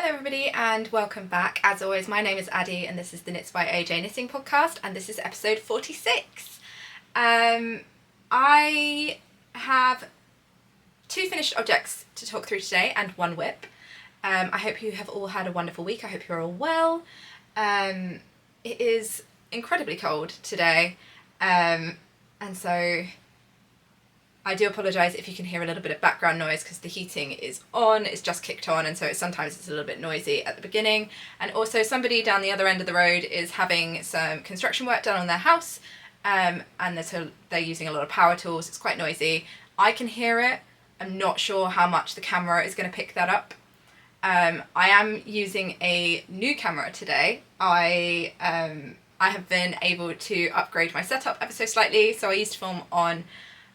Hello everybody and welcome back. As always, my name is Addie and this is the Knits by AJ Knitting podcast and this is episode 46. I have two finished objects to talk through today and one whip. I hope you have all had a wonderful week. I hope you're all well. It is incredibly cold today and so I do apologise if you can hear a little bit of background noise because the heating is on, it's just kicked on, and so sometimes it's a little bit noisy at the beginning. And also somebody down the other end of the road is having some construction work done on their house and they're using a lot of power tools. It's quite noisy. I can hear it. I'm not sure how much the camera is going to pick that up. I am using a new camera today. I have been able to upgrade my setup ever so slightly. So I used to film on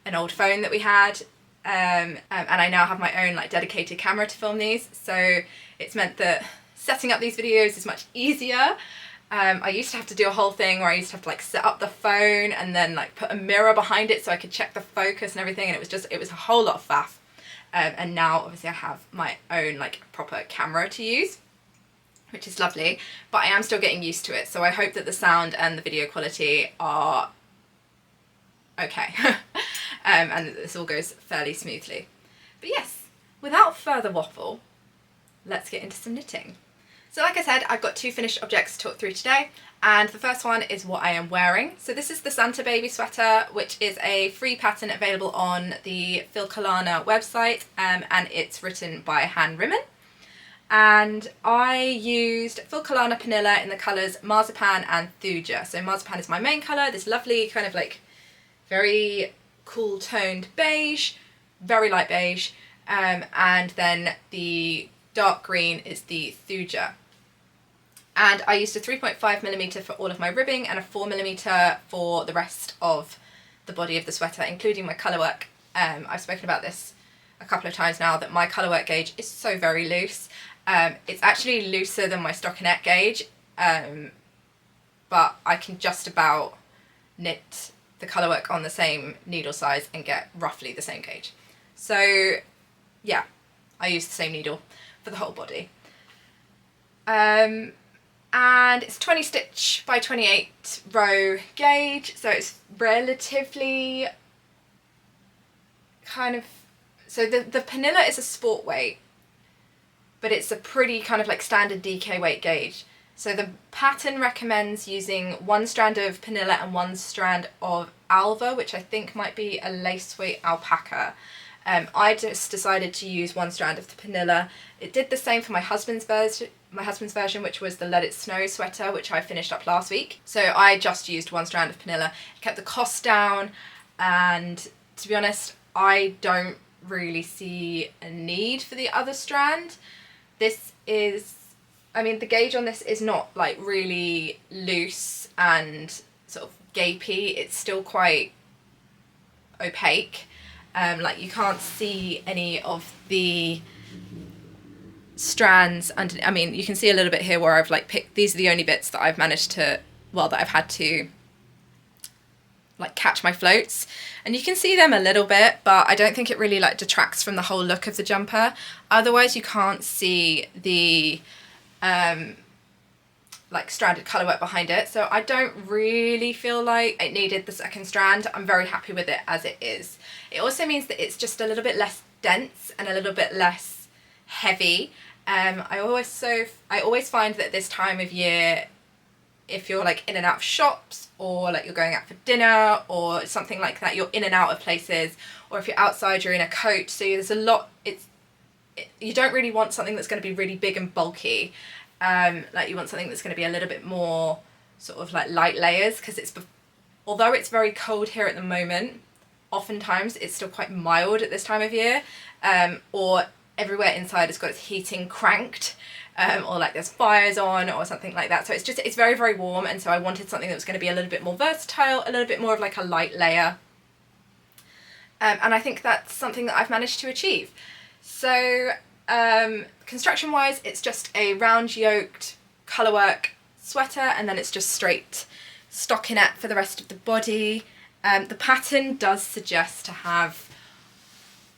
an old phone that we had and I now have my own dedicated camera to film these, so it's meant that setting up these videos is much easier. I used to have to do a whole thing where I used to have to set up the phone and then put a mirror behind it so I could check the focus and everything, and it was a whole lot of faff. And now obviously I have my own proper camera to use, which is lovely, but I am still getting used to it, so I hope that the sound and the video quality are okay. And that this all goes fairly smoothly. But yes, without further waffle, let's get into some knitting. So like I said, I've got two finished objects to talk through today, and the first one is what I am wearing. So this is the Santa Baby sweater, which is a free pattern available on the Filcolana website, and it's written by HANNE. And I used Filcolana Panilla in the colours Marzipan and Thuja. So Marzipan is my main colour, this lovely kind of very cool toned beige, very light beige, and then the dark green is the Thuja. And I used a 3.5mm for all of my ribbing and a 4mm for the rest of the body of the sweater, including my colourwork. I've spoken about this a couple of times now, that my colourwork gauge is so very loose. It's actually looser than my stockinette gauge, but I can just about knit the colourwork on the same needle size and get roughly the same gauge. So yeah, I use the same needle for the whole body. And it's 20 stitch by 28 row gauge, so it's relatively so the Panilla is a sport weight, but it's a pretty standard DK weight gauge. So the pattern recommends using one strand of Panilla and one strand of Alva, which I think might be a lace weight alpaca. I just decided to use one strand of the Panilla. It did the same for my husband's version, which was the Let It Snow sweater, which I finished up last week. So I just used one strand of Panilla. It kept the cost down, and to be honest, I don't really see a need for the other strand. The gauge on this is not really loose and sort of gapey. It's still quite opaque. You can't see any of the strands under. You can see a little bit here where I've picked. These are the only bits that I've managed to, that I've had to catch my floats, and you can see them a little bit, but I don't think it really detracts from the whole look of the jumper. Otherwise, you can't see the stranded colourwork behind it, so I don't really feel like it needed the second strand. I'm very happy with it as it is. It also means that it's just a little bit less dense and a little bit less heavy. I always find that this time of year, if you're in and out of shops, or you're going out for dinner or something like that, you're in and out of places, or if you're outside, you're in a coat, so there's a lot. You don't really want something that's going to be really big and bulky. You want something that's going to be a little bit more sort of light layers, because although it's very cold here at the moment, oftentimes it's still quite mild at this time of year, or everywhere inside has got its heating cranked, or there's fires on or something like that. So it's very, very warm, and so I wanted something that was going to be a little bit more versatile, a little bit more of a light layer. And I think that's something that I've managed to achieve. So construction wise, it's just a round yoked colourwork sweater, and then it's just straight stockinette for the rest of the body. The pattern does suggest to have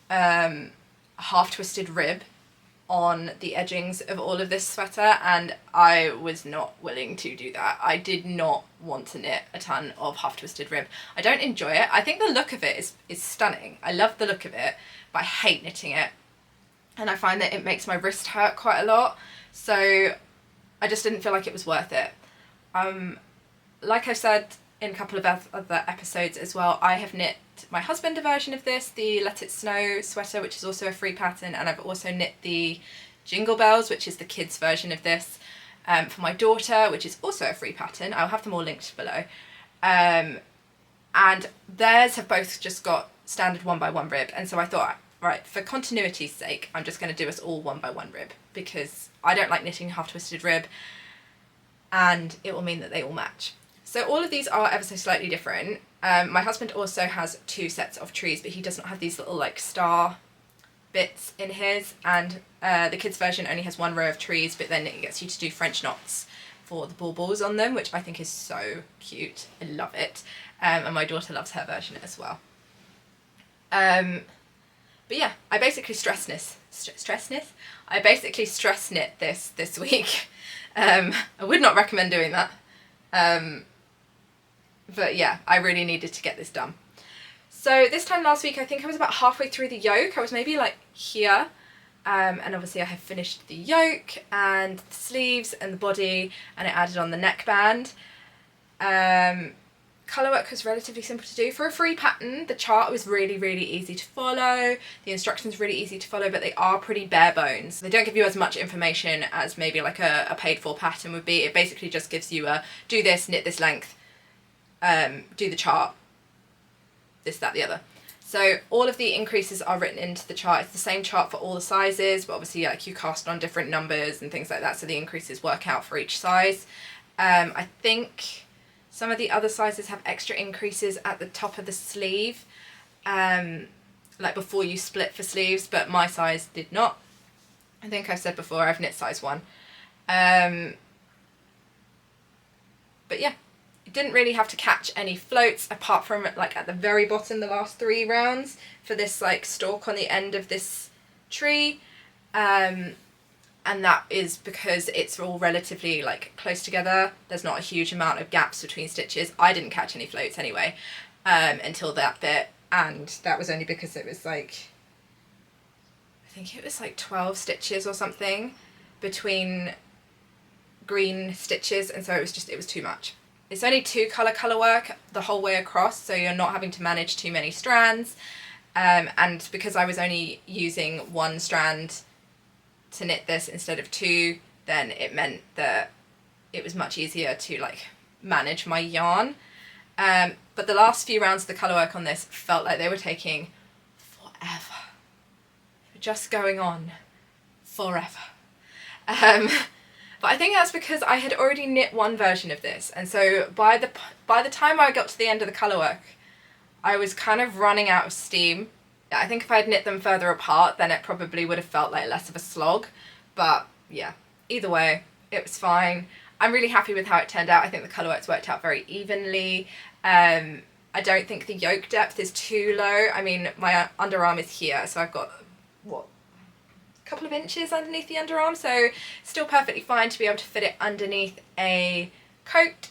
a half twisted rib, on the edgings of all of this sweater, and I was not willing to do that. I did not want to knit a ton of half twisted rib. I don't enjoy it. I think the look of it is stunning. I love the look of it, but I hate knitting it, and I find that it makes my wrist hurt quite a lot, so I just didn't feel like it was worth it. Like I've said in a couple of other episodes as well, I have knit my husband a version of this, the Let It Snow sweater, which is also a free pattern, and I've also knit the Jingle Bells, which is the kids version of this, for my daughter, which is also a free pattern. I'll have them all linked below. And theirs have both just got standard 1x1 rib, and so I thought, right, for continuity's sake, I'm just going to do us all 1x1 rib, because I don't like knitting half twisted rib, and it will mean that they all match. So all of these are ever so slightly different. My husband also has 2 sets of trees, but he does not have these little like star bits in his, and the kids version only has 1 row of trees, but then it gets you to do French knots for the baubles on them, which I think is so cute. I love it. And my daughter loves her version as well. But yeah, I basically stress knit this week. I would not recommend doing that. But yeah, I really needed to get this done. So this time last week, I think I was about halfway through the yoke. I was maybe like here. And obviously I have finished the yoke and the sleeves and the body, and I added on the neckband. Colour work was relatively simple to do. For a free pattern, the chart was really, really easy to follow. The instructions really easy to follow, but they are pretty bare bones. They don't give you as much information as maybe like a paid for pattern would be. It basically just gives you a do this, knit this length, do the chart, this, that, the other. So all of the increases are written into the chart. It's the same chart for all the sizes, but obviously like you cast on different numbers and things like that, so the increases work out for each size. I think some of the other sizes have extra increases at the top of the sleeve, like before you split for sleeves, but my size did not. I think I've said before I've knit size 1. But yeah, it didn't really have to catch any floats apart from like at the very bottom, the last 3 rounds for this like stalk on the end of this tree. And that is because it's all relatively like close together. There's not a huge amount of gaps between stitches. I didn't catch any floats anyway, until that bit, and that was only because it was like, I think it was like 12 stitches or something between green stitches, and so it was too much. It's only 2 colour work the whole way across, so you're not having to manage too many strands, and because I was only using 1 strand to knit this instead of 2, then it meant that it was much easier to like manage my yarn. But the last few rounds of the colour work on this felt like they were taking forever. They were just going on forever. But I think that's because I had already knit 1 version of this, and so by the time I got to the end of the colour work, I was kind of running out of steam. I think if I had knit them further apart, then it probably would have felt like less of a slog. But yeah, either way, it was fine. I'm really happy with how it turned out. I think the colour works worked out very evenly. I don't think the yoke depth is too low. I mean, my underarm is here, so I've got, what, a couple of inches underneath the underarm, so still perfectly fine to be able to fit it underneath a coat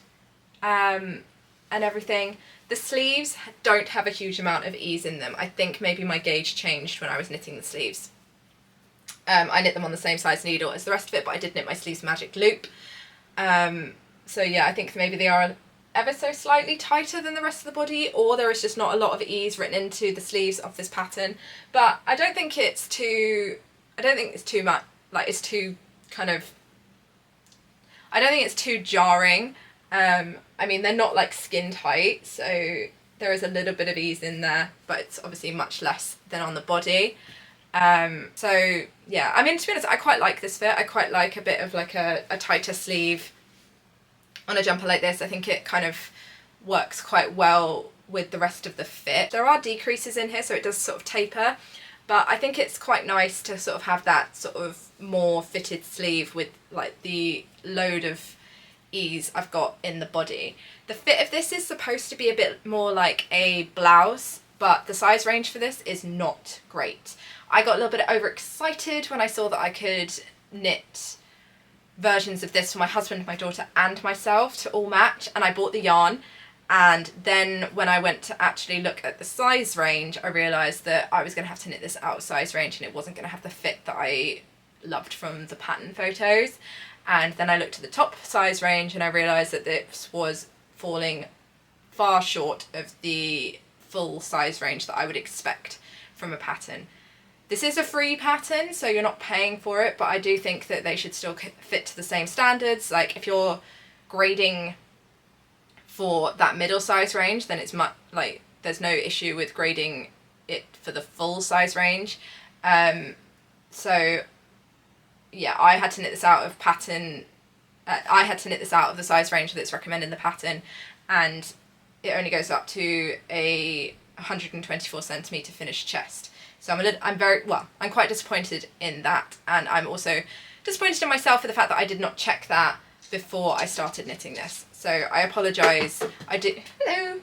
and everything. The sleeves don't have a huge amount of ease in them. I think maybe my gauge changed when I was knitting the sleeves. I knit them on the same size needle as the rest of it, but I did knit my sleeves magic loop. So yeah, I think maybe they are ever so slightly tighter than the rest of the body, or there is just not a lot of ease written into the sleeves of this pattern. But I don't think it's too much, like it's too kind of, I don't think it's too jarring. I mean, they're not like skin tight, so there is a little bit of ease in there, but it's obviously much less than on the body. So yeah, I mean, to be honest, I quite like this fit. I quite like a bit of like a tighter sleeve on a jumper like this. I think it kind of works quite well with the rest of the fit. There are decreases in here, so it does sort of taper, but I think it's quite nice to sort of have that sort of more fitted sleeve with like the load of ease I've got in the body. The fit of this is supposed to be a bit more like a blouse, but the size range for this is not great. I got a little bit overexcited when I saw that I could knit versions of this for my husband, my daughter and myself to all match, and I bought the yarn, and then when I went to actually look at the size range, I realised that I was going to have to knit this out of size range and it wasn't going to have the fit that I loved from the pattern photos. And then I looked at the top size range and I realised that this was falling far short of the full size range that I would expect from a pattern. This is a free pattern, so you're not paying for it, but I do think that they should still fit to the same standards. Like if you're grading for that middle size range, then it's like there's no issue with grading it for the full size range. So yeah, I had to knit this out of pattern. I had to knit this out of the size range that's recommended in the pattern, and it only goes up to a 124 centimeter finished chest. So I'm quite disappointed in that, and I'm also disappointed in myself for the fact that I did not check that before I started knitting this. So I apologise. Hello,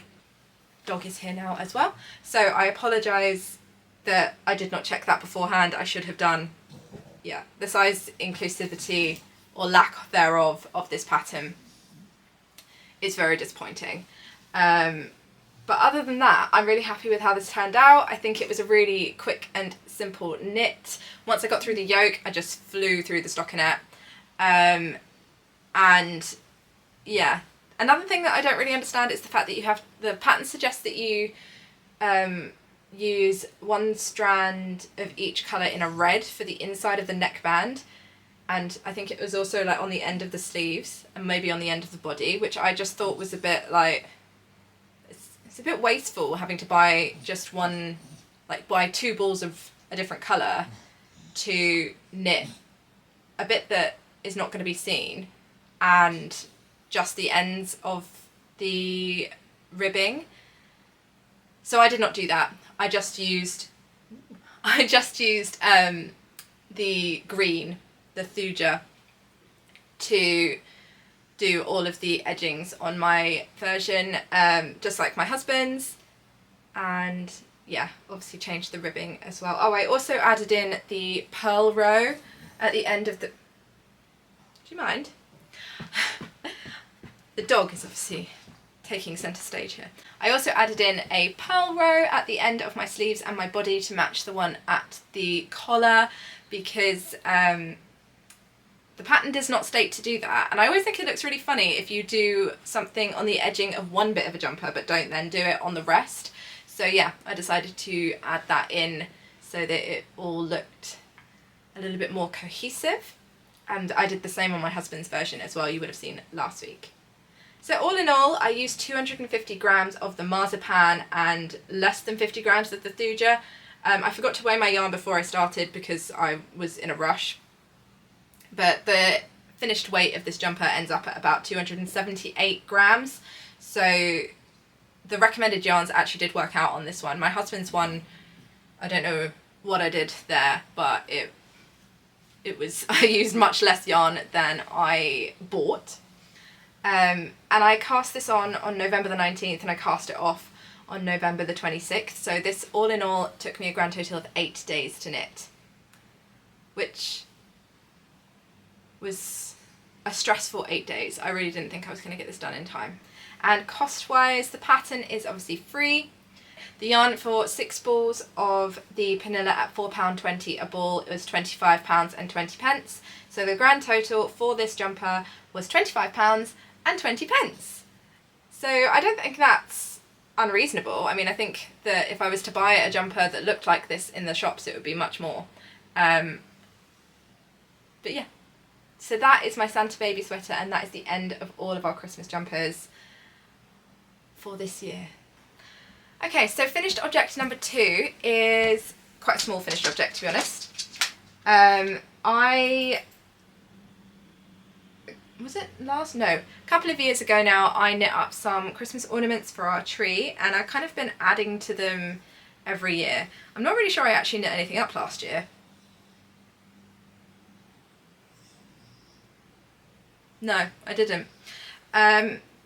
dog is here now as well. So I apologise that I did not check that beforehand. I should have done. Yeah, the size inclusivity or lack thereof of this pattern is very disappointing. But other than that, I'm really happy with how this turned out. I think it was a really quick and simple knit. Once I got through the yoke, I just flew through the stockinette. And yeah, another thing that I don't really understand is the fact that the pattern suggests that you use one strand of each colour in a red for the inside of the neckband, and I think it was also like on the end of the sleeves and maybe on the end of the body, which I just thought was a bit like, it's a bit wasteful having to buy just one, like buy two balls of a different colour to knit a bit that is not going to be seen and just the ends of the ribbing. So I did not do that. I just used the green, the thuja, to do all of the edgings on my version, just like my husband's, and yeah, obviously changed the ribbing as well. Oh, I also added in the pearl row at the end of the... Do you mind? The dog is obviously taking centre stage here. I also added in a pearl row at the end of my sleeves and my body to match the one at the collar, because the pattern does not state to do that, and I always think it looks really funny if you do something on the edging of one bit of a jumper but don't then do it on the rest. So yeah, I decided to add that in so that it all looked a little bit more cohesive, and I did the same on my husband's version as well, you would have seen last week. So all in all, I used 250 grams of the marzipan and less than 50 grams of the thuja. I forgot to weigh my yarn before I started because I was in a rush, but the finished weight of this jumper ends up at about 278 grams. So the recommended yarns actually did work out on this one. My husband's one, I don't know what I did there, but it was, I used much less yarn than I bought. And I cast this on November the 19th and I cast it off on November the 26th. So this all in all took me a grand total of 8 days to knit, which was a stressful 8 days. I really didn't think I was going to get this done in time. And cost wise, the pattern is obviously free. The yarn for 6 balls of the Panilla at £4.20 a ball, it was £25.20. So the grand total for this jumper was £25.20. So I don't think that's unreasonable. I mean, I think that if I was to buy a jumper that looked like this in the shops, it would be much more. But yeah, so that is my Santa baby sweater, and that is the end of all of our Christmas jumpers for this year. Okay, so finished object number 2 is quite a small finished object, to be honest. A couple of years ago now, I knit up some Christmas ornaments for our tree, and I've kind of been adding to them every year. I'm not really sure I actually knit anything up last year. No, I didn't.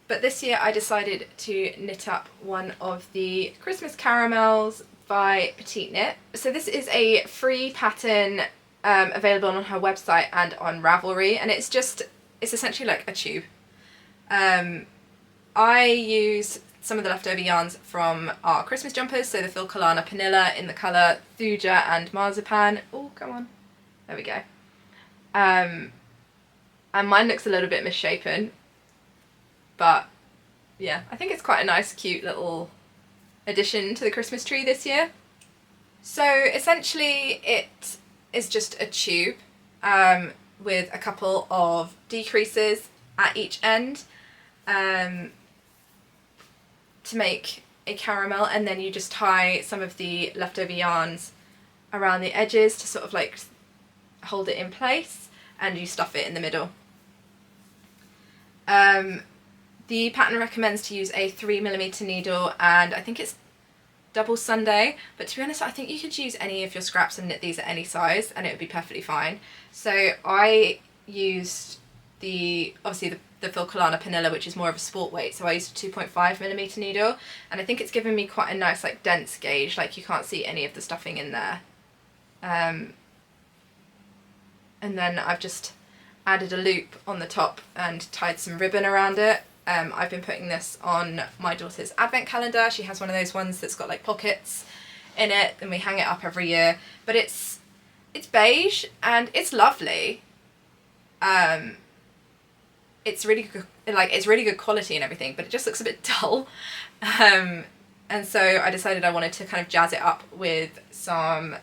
But this year I decided to knit up one of the Christmas caramels by Petite Knit. So this is a free pattern available on her website and on Ravelry, and it's essentially like a tube. I use some of the leftover yarns from our Christmas jumpers, so the Filcolana Panilla in the colour Thuja and Marzipan. Oh, come on. There we go. And mine looks a little bit misshapen, but yeah, I think it's quite a nice, cute little addition to the Christmas tree this year. So essentially it is just a tube with a couple of decreases at each end to make a caramel, and then you just tie some of the leftover yarns around the edges to sort of like hold it in place, and you stuff it in the middle. The pattern recommends to use a 3mm needle, and I think it's double Sunday, but to be honest I think you could use any of your scraps and knit these at any size and it would be perfectly fine. So I used obviously the Filcolana Panilla, which is more of a sport weight, so I used a 2.5mm needle, and I think it's given me quite a nice like dense gauge, like you can't see any of the stuffing in there. And then I've just added a loop on the top and tied some ribbon around it. I've been putting this on my daughter's advent calendar. She has one of those ones that's got like pockets in it, and we hang it up every year. But it's beige and it's lovely. It's really good, it's really good quality and everything, but it just looks a bit dull. And so I decided I wanted to kind of jazz it up with some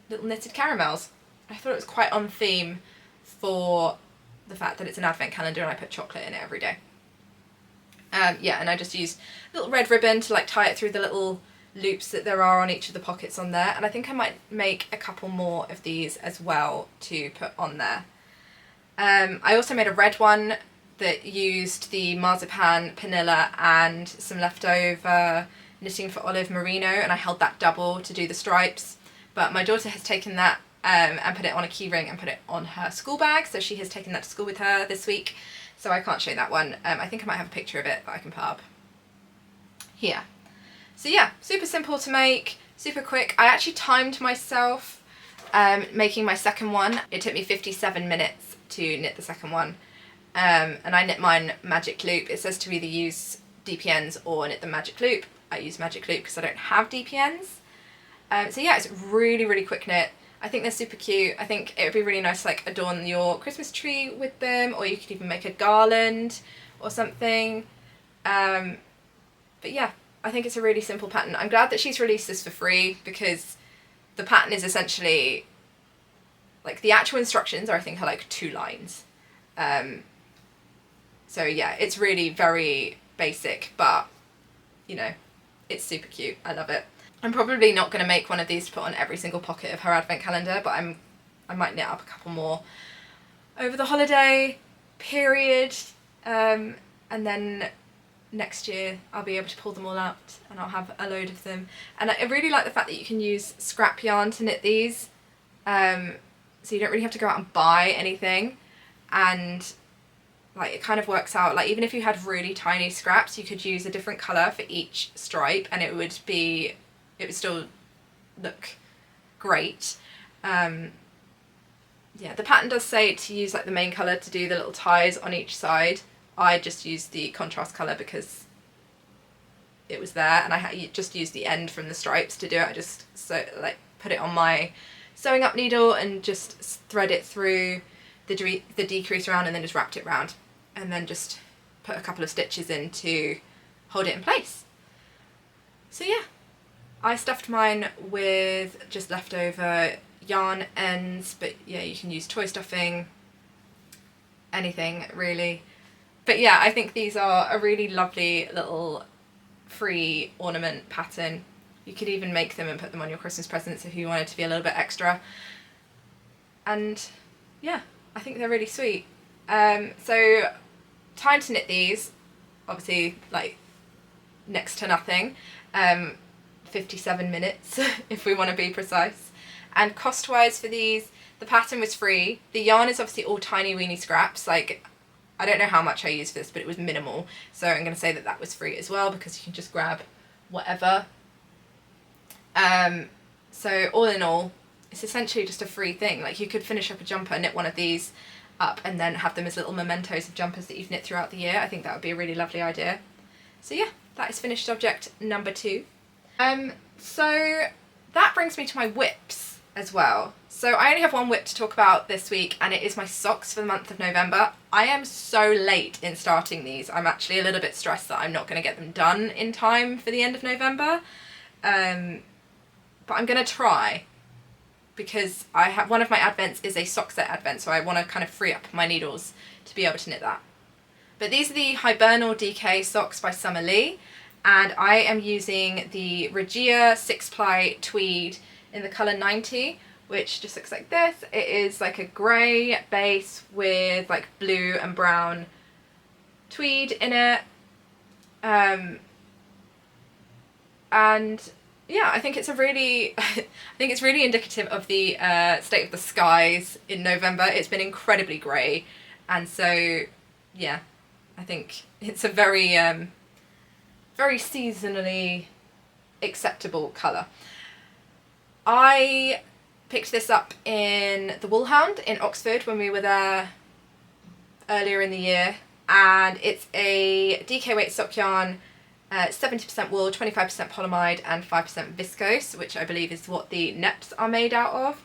little knitted caramels. I thought it was quite on theme for the fact that it's an advent calendar and I put chocolate in it every day. Yeah, and I just used a little red ribbon to like tie it through the little loops that there are on each of the pockets on there, and I think I might make a couple more of these as well to put on there. I also made a red one that used the Marzipan Panilla and some leftover knitting for Olive Merino, and I held that double to do the stripes, but my daughter has taken that and put it on a key ring and put it on her school bag, so she has taken that to school with her this week, so I can't show that one. I think I might have a picture of it that I can put up here. So yeah, super simple to make, super quick. I actually timed myself making my second one. It took me 57 minutes to knit the second one, and I knit mine magic loop. It says to either use DPNs or knit the magic loop. I use magic loop because I don't have DPNs. So yeah, it's really, really quick knit. I think they're super cute. I think it would be really nice to like adorn your Christmas tree with them, or you could even make a garland or something. But yeah, I think it's a really simple pattern. I'm glad that she's released this for free, because the pattern is essentially like the actual instructions are, I think, are like 2 lines. So yeah, it's really very basic, but you know, it's super cute. I love it. I'm probably not going to make one of these to put on every single pocket of her advent calendar, but I might knit up a couple more over the holiday period, and then next year I'll be able to pull them all out and I'll have a load of them. And I really like the fact that you can use scrap yarn to knit these, so you don't really have to go out and buy anything, and like it kind of works out, like even if you had really tiny scraps you could use a different colour for each stripe and it would still look great. Yeah, the pattern does say to use like the main colour to do the little ties on each side. I just used the contrast colour because it was there, and I just used the end from the stripes to do it. I just put it on my sewing up needle and just thread it through the decrease around, and then just wrapped it round, and then just put a couple of stitches in to hold it in place. So yeah, I stuffed mine with just leftover yarn ends, but yeah, you can use toy stuffing, anything really. But yeah, I think these are a really lovely little free ornament pattern. You could even make them and put them on your Christmas presents if you wanted to be a little bit extra. And yeah, I think they're really sweet. So time to knit these, obviously like next to nothing. 57 minutes if we want to be precise. And cost wise for these, the pattern was free. The yarn is obviously all tiny weeny scraps, like I don't know how much I used for this, but it was minimal. So I'm going to say that that was free as well, because you can just grab whatever. So all in all, it's essentially just a free thing. Like, you could finish up a jumper, knit one of these up, and then have them as little mementos of jumpers that you've knit throughout the year. I think that would be a really lovely idea. So yeah, that is finished object number 2. So that brings me to my whips as well. So I only have one whip to talk about this week, and it is my socks for the month of November. I am so late in starting these. I'm actually a little bit stressed that I'm not going to get them done in time for the end of November. But I'm going to try, because I have one of my advents is a sock set advent, so I want to kind of free up my needles to be able to knit that. But these are the Hibernal DK socks by Summer Lee, and I am using the Regia 6-ply tweed in the colour 90, which just looks like this. It is like a grey base with like blue and brown tweed in it. And yeah, I think it's a really, I think it's really indicative of the state of the skies in November. It's been incredibly grey, and so yeah, I think it's a very, very seasonally acceptable colour. I picked this up in the Woolhound in Oxford when we were there earlier in the year, and it's a DK weight sock yarn, 70% wool, 25% polyamide and 5% viscose, which I believe is what the neps are made out of.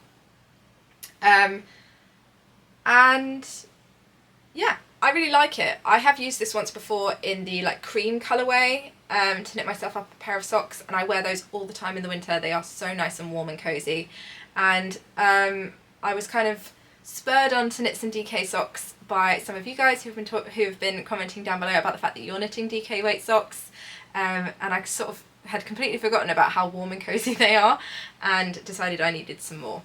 And yeah, I really like it. I have used this once before in the like cream colourway to knit myself up a pair of socks, and I wear those all the time in the winter. They are so nice and warm and cosy. And I was kind of spurred on to knit some DK socks by some of you guys who've been commenting down below about the fact that you're knitting DK weight socks, and I sort of had completely forgotten about how warm and cosy they are, and decided I needed some more.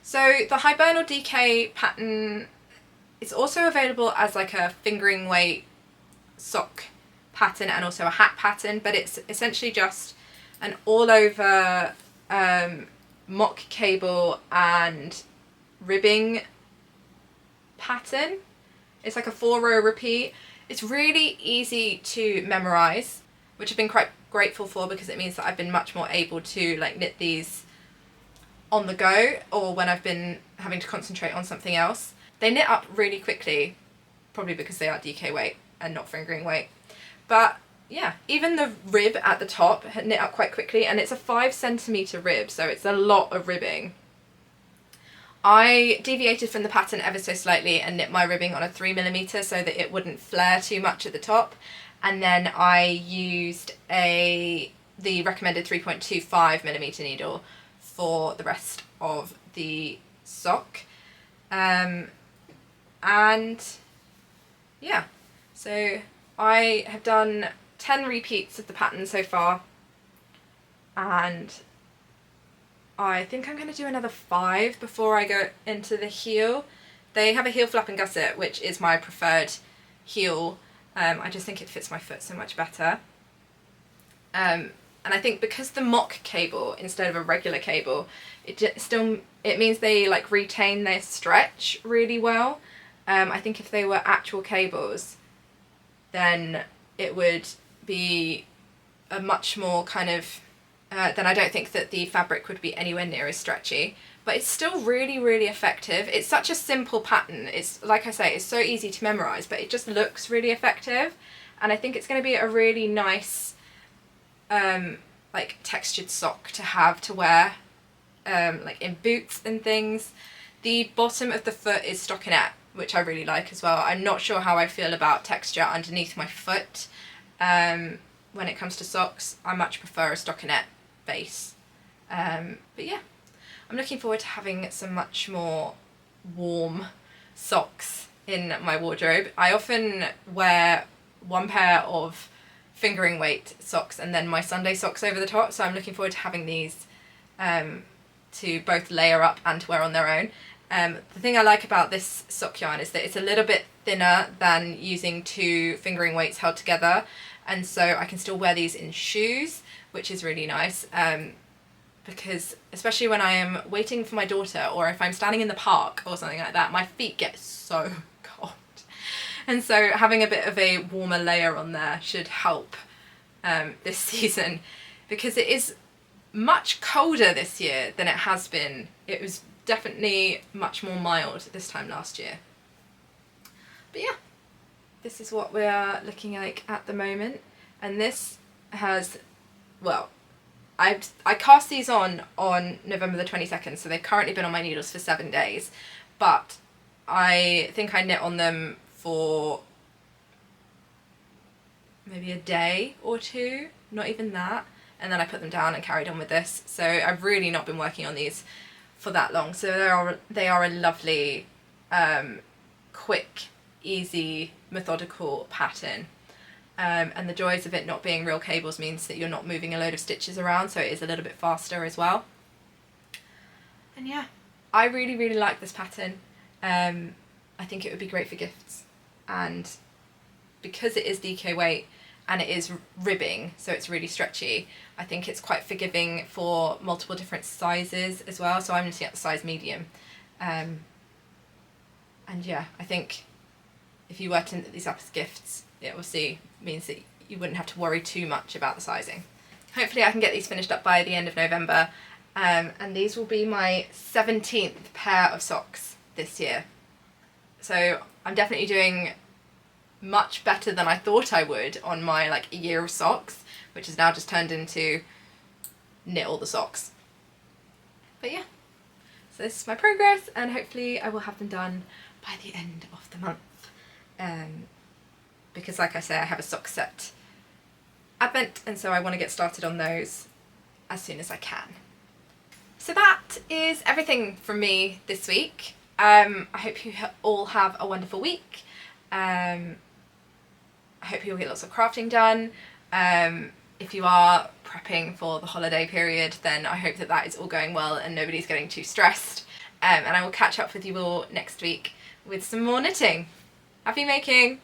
So the Hibernal DK pattern is also available as like a fingering weight sock pattern and also a hat pattern, but it's essentially just an all over mock cable and ribbing pattern. It's like a 4-row repeat. It's really easy to memorize, which I've been quite grateful for, because it means that I've been much more able to like knit these on the go, or when I've been having to concentrate on something else. They knit up really quickly, probably because they are DK weight and not fingering weight. But yeah, even the rib at the top knit up quite quickly, and it's a 5cm rib, so it's a lot of ribbing. I deviated from the pattern ever so slightly and knit my ribbing on a 3mm so that it wouldn't flare too much at the top, and then I used the recommended 3.25mm needle for the rest of the sock. And yeah, so I have done 10 repeats of the pattern so far, and I think I'm going to do another 5 before I go into the heel. They have a heel flap and gusset, which is my preferred heel. I just think it fits my foot so much better. And I think because the mock cable instead of a regular cable, it means they like retain their stretch really well. I think if they were actual cables, then it would be a much more kind of then I don't think that the fabric would be anywhere near as stretchy, but it's still really, really effective. It's such a simple pattern. It's, like I say, it's so easy to memorize, but it just looks really effective, and I think it's going to be a really nice like textured sock to have to wear like in boots and things. The bottom of the foot is stockinette, which I really like as well. I'm not sure how I feel about texture underneath my foot. When it comes to socks, I much prefer a stockinette base. But yeah, I'm looking forward to having some much more warm socks in my wardrobe. I often wear one pair of fingering weight socks and then my Sunday socks over the top, so I'm looking forward to having these to both layer up and to wear on their own. The thing I like about this sock yarn is that it's a little bit thinner than using 2 fingering weights held together, and so I can still wear these in shoes, which is really nice, because especially when I am waiting for my daughter, or if I'm standing in the park or something like that, my feet get so cold. And so having a bit of a warmer layer on there should help this season, because it is much colder this year than it has been. It was definitely much more mild this time last year. But yeah, this is what we're looking like at the moment. And this has, well, I cast these on November the 22nd, so they've currently been on my needles for 7 days, but I think I knit on them for maybe a day or two, not even that, and then I put them down and carried on with this. So I've really not been working on these for that long. So they are a lovely, quick, easy, methodical pattern. And the joys of it not being real cables means that you're not moving a load of stitches around, so it is a little bit faster as well. And yeah, I really, really like this pattern. I think it would be great for gifts, and because it is DK weight and it is ribbing, so it's really stretchy, I think it's quite forgiving for multiple different sizes as well. So I'm looking at the size medium, and yeah, I think if you were to knit these up as gifts, it obviously means that you wouldn't have to worry too much about the sizing. Hopefully I can get these finished up by the end of November, and these will be my 17th pair of socks this year. So I'm definitely doing much better than I thought I would on my like a year of socks, which has now just turned into knit all the socks. But yeah, so this is my progress, and hopefully I will have them done by the end of the month. Because like I say, I have a sock set advent, and so I want to get started on those as soon as I can. So that is everything from me this week. I hope you all have a wonderful week. I hope you'll get lots of crafting done. If you are prepping for the holiday period, then I hope that that is all going well and nobody's getting too stressed. And I will catch up with you all next week with some more knitting. Happy making!